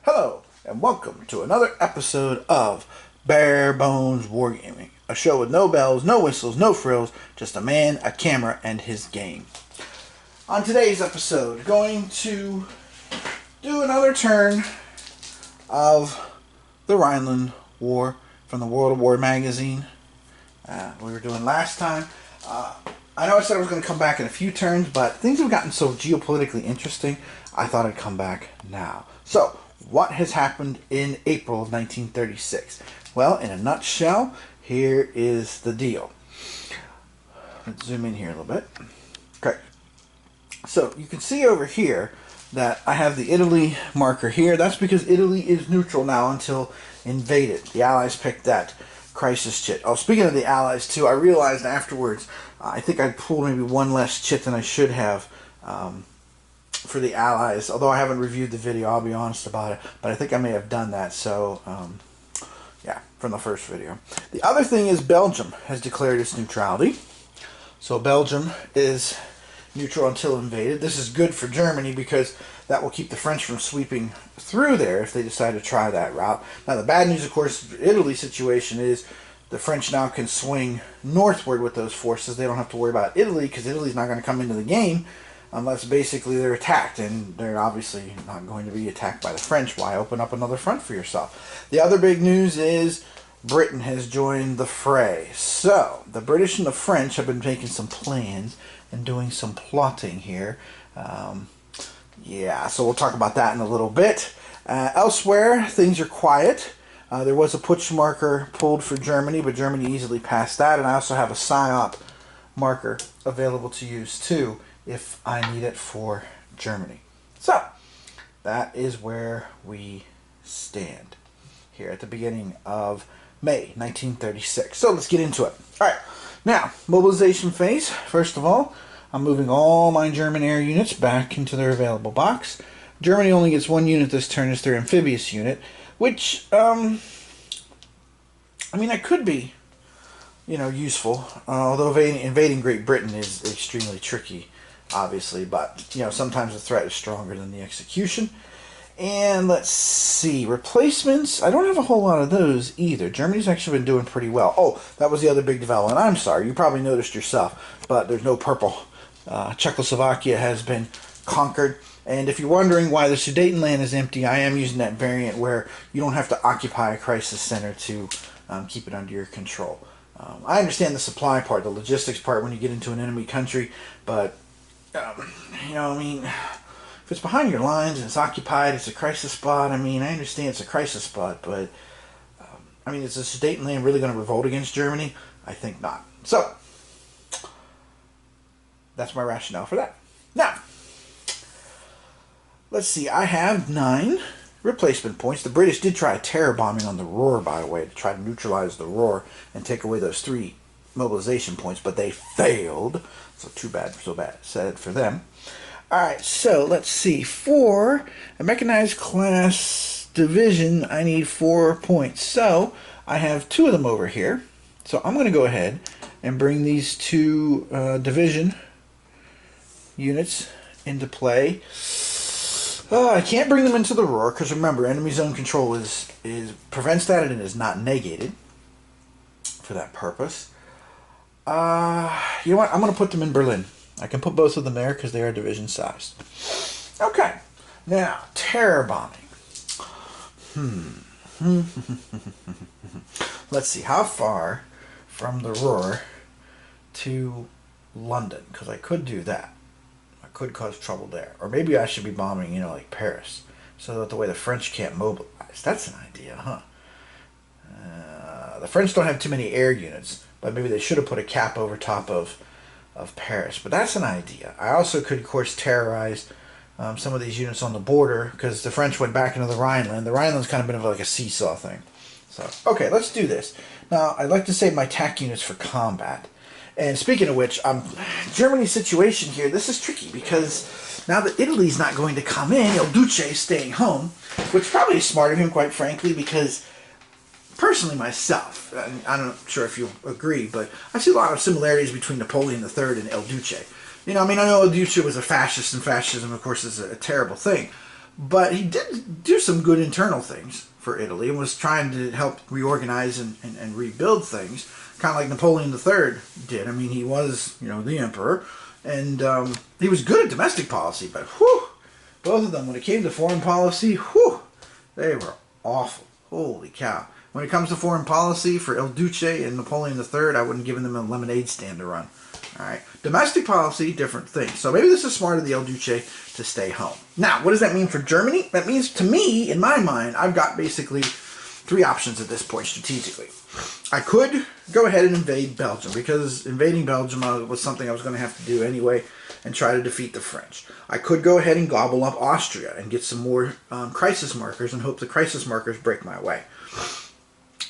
Hello, and welcome to another episode of Bare Bones Wargaming, a show with no bells, no whistles, no frills, just a man, a camera, and his game. On today's episode, going to do another turn of the Rhineland War from the World of War magazine. We were doing last time. I know I said I was going to come back in a few turns, but things have gotten so geopolitically interesting, I thought I'd come back now. So, what has happened in April of 1936? Well, in a nutshell, here is the deal. Let's zoom in here a little bit. Okay. So, you can see over here that I have the Italy marker here. That's because Italy is neutral now until invaded. The Allies picked that crisis chit. Oh, speaking of the Allies, too, I realized afterwards, I think I pulled maybe one less chit than I should have for the Allies. Although I haven't reviewed the video, I'll be honest about it. But I think I may have done that, so, yeah, from the first video. The other thing is Belgium has declared its neutrality. So Belgium is neutral until invaded. This is good for Germany because that will keep the French from sweeping through there if they decide to try that route. Now the bad news, of course, for Italy's situation is the French now can swing northward with those forces. They don't have to worry about Italy because Italy's not going to come into the game unless basically they're attacked, and they're obviously not going to be attacked by the French. Why open up another front for yourself? The other big news is Britain has joined the fray. So the British and the French have been making some plans and doing some plotting here. Yeah, so we'll talk about that in a little bit. Elsewhere, things are quiet. There was a putsch marker pulled for Germany, but Germany easily passed that. And I also have a PSYOP marker available to use too if I need it for Germany. So, that is where we stand here at the beginning of May 1936. So let's get into it. Alright, now, mobilization phase. First of all, I'm moving all my German air units back into their available box. Germany only gets one unit this turn as their amphibious unit, which, I mean, that could be, useful. Although invading Great Britain is extremely tricky, obviously, but, sometimes the threat is stronger than the execution. And let's see, replacements, I don't have a whole lot of those either. Germany's actually been doing pretty well. Oh, that was the other big development. I'm sorry, you probably noticed yourself, but there's no purple. Czechoslovakia has been conquered. And if you're wondering why the Sudetenland is empty, I am using that variant where you don't have to occupy a crisis center to keep it under your control. I understand the supply part, the logistics part when you get into an enemy country, but, if it's behind your lines and it's occupied, it's a crisis spot. I understand it's a crisis spot, but, is the Sudetenland really going to revolt against Germany? I think not. So, that's my rationale for that. Now, let's see, I have 9 replacement points. The British did try a terror bombing on the Ruhr, by the way, to try to neutralize the Ruhr and take away those 3 mobilization points, but they failed. So too bad, so bad. Sad for them. Alright, so let's see. For a mechanized class division, I need 4 points. So I have 2 of them over here. So I'm going to go ahead and bring these 2 division units into play. I can't bring them into the Ruhr because remember, enemy zone control prevents that and it is not negated for that purpose. You know what? I'm going to put them in Berlin. I can put both of them there because they are division sized. Okay. Now, terror bombing. Let's see. How far from the Ruhr to London? Because I could do that. I could cause trouble there. Or maybe I should be bombing, like Paris. So that the way the French can't mobilize. That's an idea, huh? The French don't have too many air units. But maybe they should have put a cap over top of Paris. But that's an idea. I also could, of course, terrorize some of these units on the border because the French went back into the Rhineland. The Rhineland's kind of been like a seesaw thing. So, okay, let's do this. Now, I'd like to save my TAC units for combat. And speaking of which, Germany's situation here, this is tricky because now that Italy's not going to come in, Il Duce is staying home, which probably is smart of him, quite frankly, because personally myself, I'm not sure if you agree, but I see a lot of similarities between Napoleon III and Il Duce. I know Il Duce was a fascist, and fascism, of course, is a terrible thing. But he did do some good internal things for Italy and was trying to help reorganize and rebuild things, kind of like Napoleon III did. I mean, he was, the emperor, and he was good at domestic policy, but whew, both of them, when it came to foreign policy, whew, they were awful. Holy cow. When it comes to foreign policy, for Il Duce and Napoleon III, I wouldn't give them a lemonade stand to run. All right. Domestic policy, different thing. So maybe this is smart of the El Duce to stay home. Now, what does that mean for Germany? That means, to me, in my mind, I've got basically three options at this point strategically. I could go ahead and invade Belgium, because invading Belgium was something I was going to have to do anyway and try to defeat the French. I could go ahead and gobble up Austria and get some more crisis markers and hope the crisis markers break my way.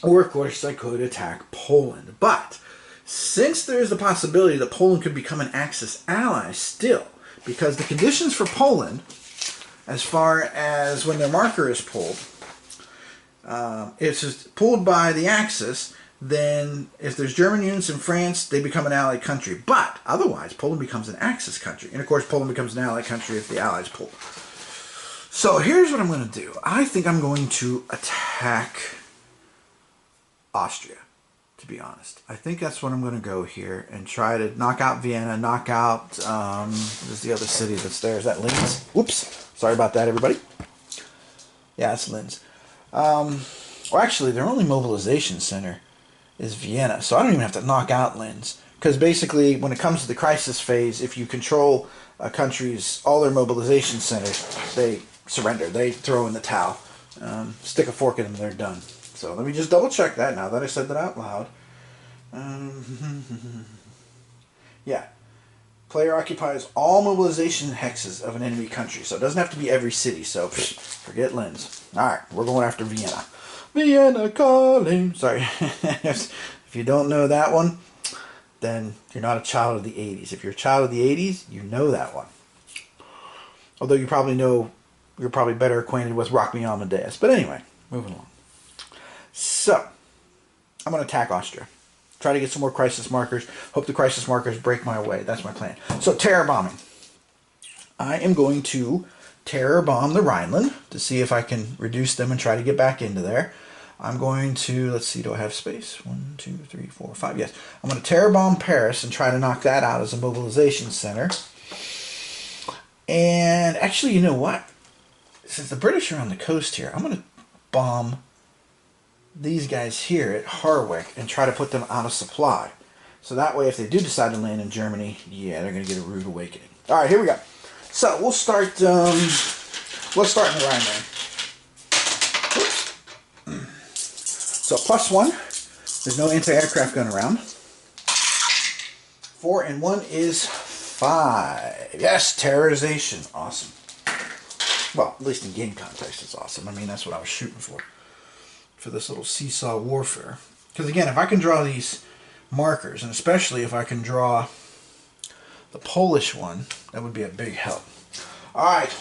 Or, of course, I could attack Poland. But since there is the possibility that Poland could become an Axis ally still, because the conditions for Poland, as far as when their marker is pulled, if it's pulled by the Axis, then if there's German units in France, they become an allied country. But otherwise, Poland becomes an Axis country. And of course, Poland becomes an allied country if the Allies pull. So here's what I'm going to do. I think I'm going to attack Austria, to be honest. I think that's what I'm going to go here and try to knock out Vienna, knock out, there's the other city that's there. Is that Linz? Whoops. Sorry about that, everybody. Yeah, it's Linz. Well, actually, their only mobilization center is Vienna, so I don't even have to knock out Linz. Because basically, when it comes to the crisis phase, if you control a country's, all their mobilization centers, they surrender. They throw in the towel. Stick a fork in them, they're done. So let me just double check that now that I said that out loud. Yeah. Player occupies all mobilization hexes of an enemy country. So it doesn't have to be every city. So forget Linz. Alright, we're going after Vienna. Vienna calling. Sorry. If you don't know that one, then you're not a child of the 80s. If you're a child of the 80s, you know that one. Although you probably know, you're probably better acquainted with Rock Me Amadeus. But anyway, moving along. So, I'm going to attack Austria. Try to get some more crisis markers. Hope the crisis markers break my way. That's my plan. So, terror bombing. I am going to terror bomb the Rhineland to see if I can reduce them and try to get back into there. I'm going to, let's see, do I have space? 1, 2, 3, 4, 5. Yes. I'm going to terror bomb Paris and try to knock that out as a mobilization center. And actually, you know what? Since the British are on the coast here, I'm going to bomb these guys here at Harwich and try to put them out of supply. So that way, if they do decide to land in Germany, yeah, they're going to get a rude awakening. All right, here we go. So we'll start in the Rhineland. So +1. There's no anti-aircraft gun around. 4 and 1 is 5. Yes, terrorization. Awesome. Well, at least in game context, it's awesome. I mean, that's what I was shooting for this little seesaw warfare. Because again, if I can draw these markers, and especially if I can draw the Polish one, that would be a big help. Alright,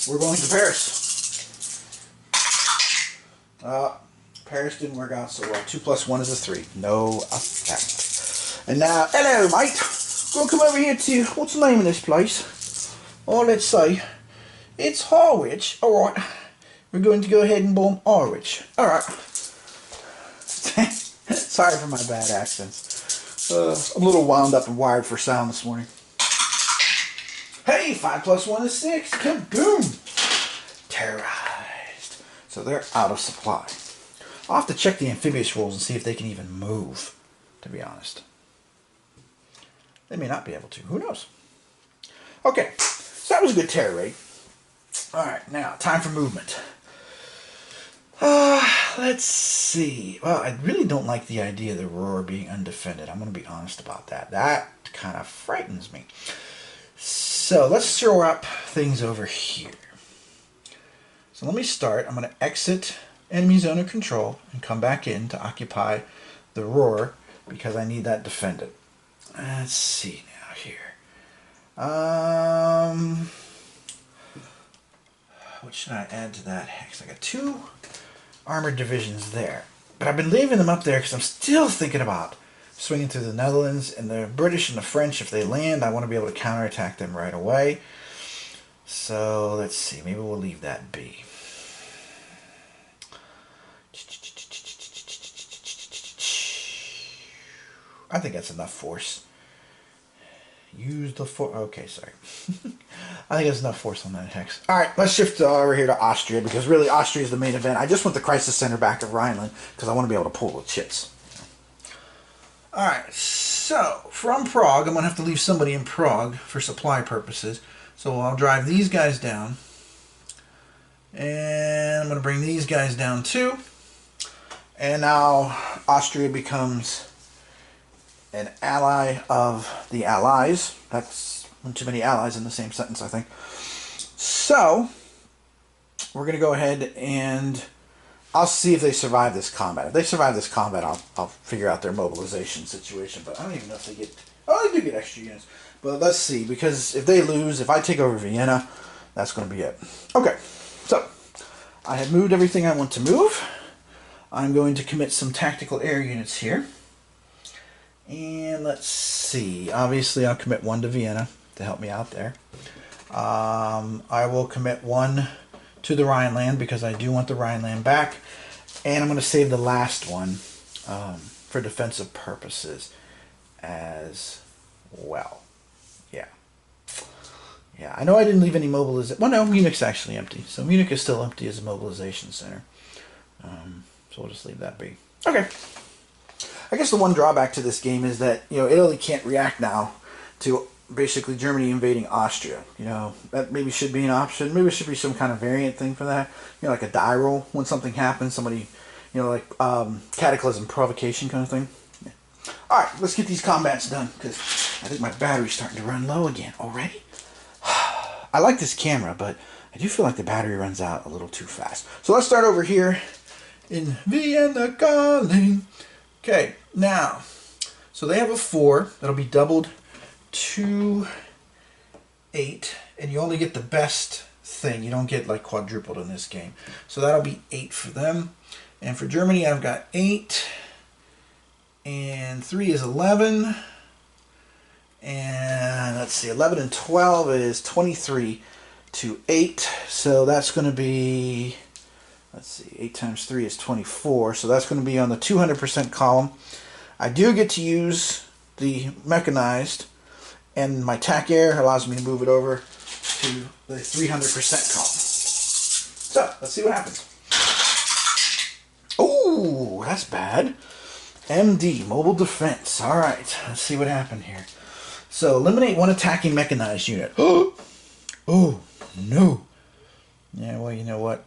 we're going to Paris. Paris didn't work out so well. 2 + 1 is a 3. No effect. And now, hello mate. We're going to come over here to, what's the name of this place? Oh, let's say, it's Harwich. Alright. We're going to go ahead and bomb Harwich. Alright. Sorry for my bad accents. I'm a little wound up and wired for sound this morning. Hey, 5 + 1 is 6. Kaboom! Terrorized. So they're out of supply. I'll have to check the amphibious rolls and see if they can even move, to be honest. They may not be able to. Who knows? Okay, so that was a good terror raid. Alright, now, time for movement. Let's see. Well, I really don't like the idea of the Ruhr being undefended. I'm going to be honest about that. That kind of frightens me. So, let's throw up things over here. So, let me start. I'm going to exit enemy zone of control and come back in to occupy the Ruhr because I need that defended. Let's see now here. What should I add to that hex? I got 2 armored divisions there. But I've been leaving them up there because I'm still thinking about swinging through the Netherlands, and the British and the French, if they land, I want to be able to counterattack them right away. So let's see, maybe we'll leave that be. I think that's enough force. Use the force. Okay, sorry. I think that's enough force on that hex. Alright, let's shift over here to Austria, because really Austria is the main event. I just want the Crisis Center back at Rhineland, because I want to be able to pull the chits. Alright, so from Prague, I'm going to have to leave somebody in Prague for supply purposes. So I'll drive these guys down. And I'm going to bring these guys down too. And now Austria becomes an ally of the Allies. That's one too many allies in the same sentence, I think. So we're going to go ahead and I'll see if they survive this combat. If they survive this combat, I'll figure out their mobilization situation. But I don't even know if they get... Oh, they do get extra units. But let's see, because if they lose, if I take over Vienna, that's going to be it. Okay, so I have moved everything I want to move. I'm going to commit some tactical air units here. And let's see. Obviously, I'll commit one to Vienna to help me out there. I will commit one to the Rhineland because I do want the Rhineland back. And I'm going to save the last one for defensive purposes as well. Yeah, I know I didn't leave any mobilization. Well, no, Munich's actually empty. So Munich is still empty as a mobilization center. So we'll just leave that be. Okay. I guess the one drawback to this game is that, Italy can't react now to basically Germany invading Austria. That maybe should be an option. Maybe it should be some kind of variant thing for that. Like a die roll when something happens. Somebody, like cataclysm provocation kind of thing. Yeah. All right, let's get these combats done because I think my battery's starting to run low again already. I like this camera, but I do feel like the battery runs out a little too fast. So let's start over here in Vienna calling. Okay, now, so they have a 4 that'll be doubled to 8, and you only get the best thing. You don't get like quadrupled in this game. So that'll be 8 for them. And for Germany, I've got 8, and 3 is 11. And let's see, 11 and 12 is 23 to 8. So that's going to be, let's see, 8 times 3 is 24. So that's going to be on the 200% column. I do get to use the mechanized, and my TAC air allows me to move it over to the 300% column. So let's see what happens. Oh, that's bad. MD, mobile defense. All right, let's see what happened here. So eliminate one attacking mechanized unit. Oh, no. Yeah, well, you know what?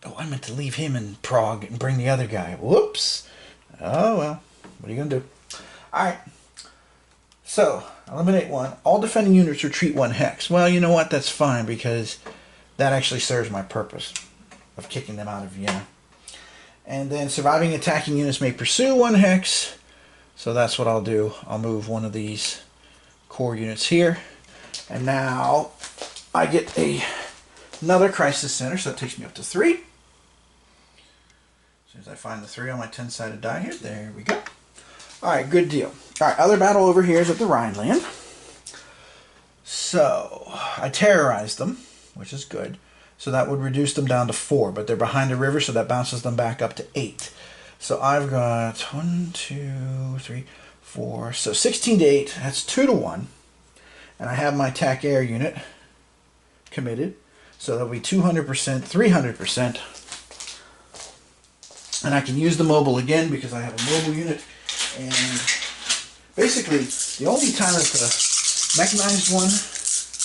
Oh, I meant to leave him in Prague and bring the other guy. Whoops. Oh, well. What are you going to do? All right. So, eliminate one. All defending units retreat 1 hex. Well, you know what? That's fine because that actually serves my purpose of kicking them out of Vienna. And then surviving attacking units may pursue 1 hex. So that's what I'll do. I'll move one of these core units here. And now I get another crisis center, so that takes me up to 3. As soon as I find the 3 on my 10-sided die here, there we go. Alright, good deal. Alright, other battle over here is at the Rhineland. So, I terrorized them, which is good. So that would reduce them down to 4, but they're behind a river, so that bounces them back up to 8. So I've got 1, 2, 3, 4, so 16 to 8, that's 2 to 1. And I have my TAC air unit committed. So that'll be 200%, 300%. And I can use the mobile again because I have a mobile unit. And basically, the only time that the mechanized one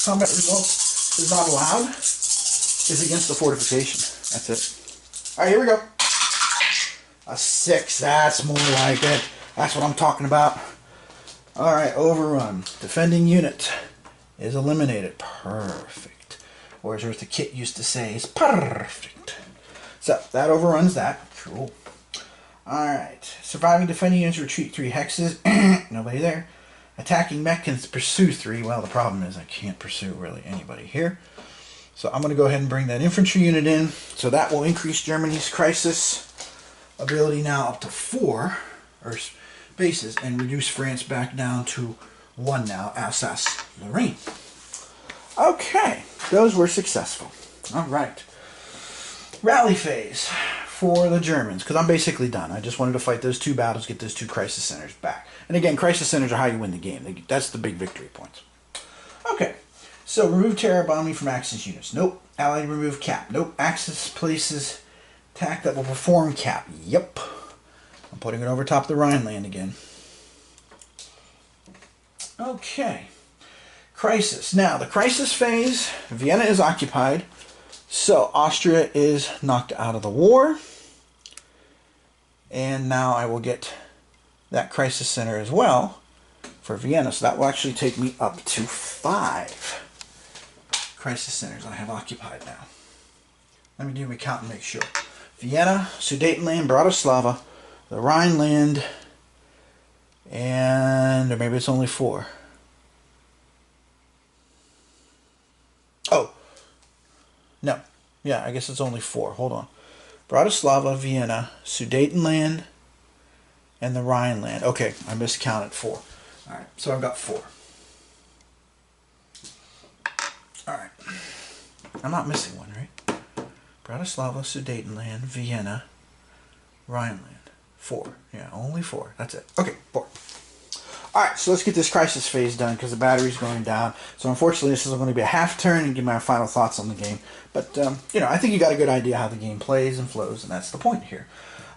combat result is not allowed is against the fortification. That's it. Alright, here we go. A 6, that's more like it. That's what I'm talking about. Alright, overrun. Defending unit is eliminated. Perfect. Or as the kit used to say, is perfect. So, that overruns that. Cool. Alright. Surviving defending units retreat 3 hexes. Nobody there. Attacking mech can pursue 3. Well, the problem is I can't pursue really anybody here. So I'm going to go ahead and bring that infantry unit in. So that will increase Germany's crisis ability now up to 4 or bases and reduce France back down to 1 now, Alsace-Lorraine. Okay, those were successful. All right. Rally phase for the Germans, because I'm basically done. I just wanted to fight those 2 battles, get those 2 crisis centers back. And again, crisis centers are how you win the game. That's the big victory points. Okay, so remove terror bombing from Axis units. Nope. Allied remove cap. Nope. Axis places attack that will perform cap. Yep. I'm putting it over top of the Rhineland again. Okay. Crisis. Now, the crisis phase, Vienna is occupied. So, Austria is knocked out of the war. And now I will get that crisis center as well for Vienna. So that will actually take me up to 5 crisis centers I have occupied now. Let me do my count and make sure. Vienna, Sudetenland, Bratislava, the Rhineland, and or maybe it's only 4. Oh, no. Yeah, I guess it's only 4. Hold on. Bratislava, Vienna, Sudetenland, and the Rhineland. Okay, I miscounted 4. All right, so I've got 4. All right. I'm not missing one, right? Bratislava, Sudetenland, Vienna, Rhineland. 4. Yeah, only 4. That's it. Okay, 4. Alright, so let's get this crisis phase done because the battery's going down. So unfortunately this is going to be a half turn and give my final thoughts on the game. But, you know, I think you got a good idea how the game plays and flows, and that's the point here.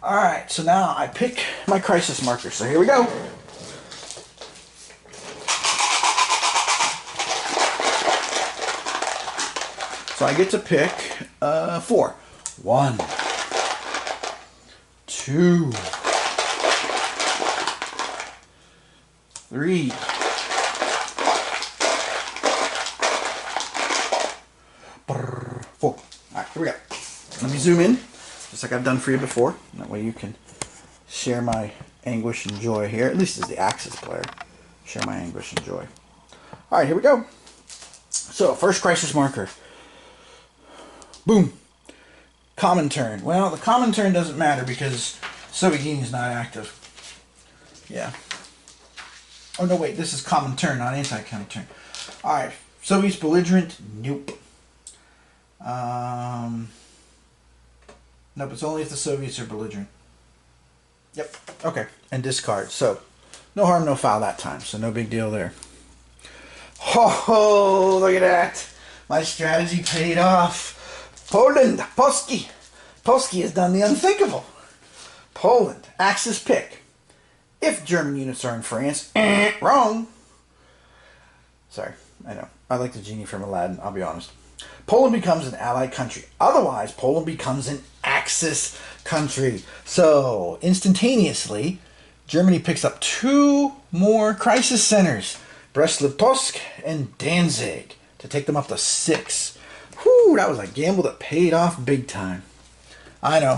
Alright, so now I pick my crisis marker. So here we go. So I get to pick 4. 1, 2, 3, 4. Alright, here we go. Let me zoom in, just like I've done for you before. That way you can share my anguish and joy here, at least as the Axis player. Share my anguish and joy. Alright, here we go. So, first crisis marker. Boom. Common turn. Well, the common turn doesn't matter because Soviet Union is not active. Yeah. Oh, no, wait. This is common turn, not anti-common turn. Alright. Soviets belligerent? Nope. Nope, it's only if the Soviets are belligerent. Yep. Okay. And discard. So, no harm, no foul that time. So, no big deal there. Oh, look at that. My strategy paid off. Poland. Polski. Polski has done the unthinkable. Poland. Axis pick. If German units are in France. Wrong. Sorry. I know. I like the genie from Aladdin, I'll be honest. Poland becomes an allied country. Otherwise, Poland becomes an Axis country. So, instantaneously, Germany picks up 2 more crisis centers. Brest-Litovsk and Danzig. To take them up to 6. Whew, that was a gamble that paid off big time. I know.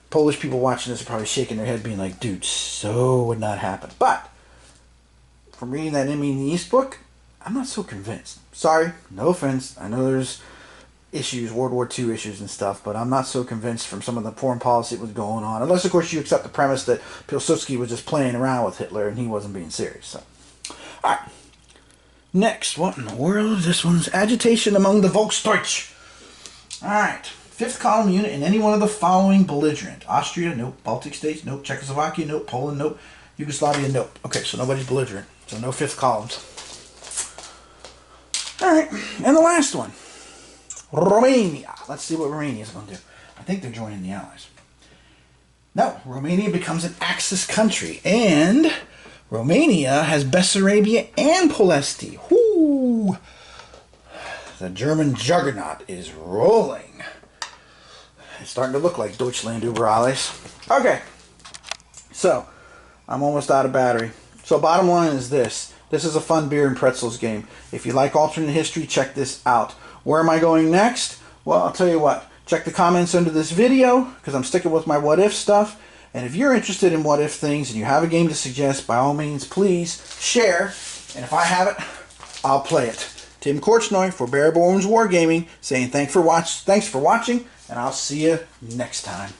Polish people watching this are probably shaking their head being like, dude, so would not happen. But, from reading that Enemy in the East book, I'm not so convinced. Sorry, no offense. I know there's issues, World War II issues and stuff, but I'm not so convinced from some of the foreign policy that was going on. Unless, of course, you accept the premise that Pilsudski was just playing around with Hitler and he wasn't being serious. So, alright. Next, what in the world? This one's agitation among the Volksdeutsch. Alright. 5th column unit in any one of the following belligerent. Austria, nope. Baltic states, nope. Czechoslovakia, nope. Poland, nope. Yugoslavia, nope. Okay, so nobody's belligerent. So no 5th columns. Alright, and the last one. Romania. Let's see what Romania is going to do. I think they're joining the Allies. No, Romania becomes an Axis country. And Romania has Bessarabia and Polesti. Whoo! The German juggernaut is rolling. It's starting to look like Deutschland über alles. Okay, so I'm almost out of battery. So bottom line is this. This is a fun beer and pretzels game. If you like alternate history, check this out. Where am I going next? Well, I'll tell you what. Check the comments under this video, because I'm sticking with my what-if stuff. And if you're interested in what-if things and you have a game to suggest, by all means, please share. And if I have it, I'll play it. Tim Korchnoi for Bare Bones Wargaming saying thanks for watching, and I'll see you next time.